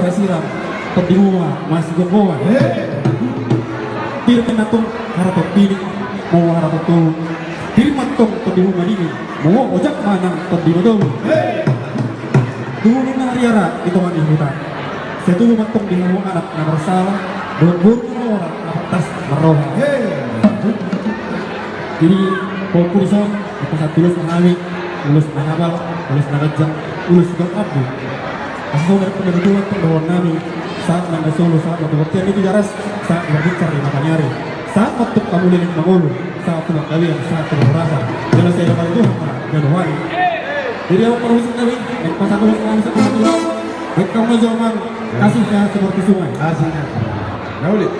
sore siram pedihua masih gogoan tir menatung harap pilih mau harap tuh tir matong pedihua dini mau ojak manang pedihua dong dulu nariara itu mani hutan setu matong di hawa anak nomor salah don burung orang atas meroha jadi populison itu satu tulus mengawi tulus menabal tulus menajak tulus abu asal dari penentuan pendahuluan nami saat nanda solo saat waktu waktu itu jaras saat berbicara di mata nyari saat waktu kamu lihat mengulu saat tulang kalian saat tulang rasa jangan saya dapat itu dan wani jadi awak perusuk kami dan pasal tulus kamu bisa baik kamu zaman kasihnya seperti sungai Aslinya. Nah, ulit.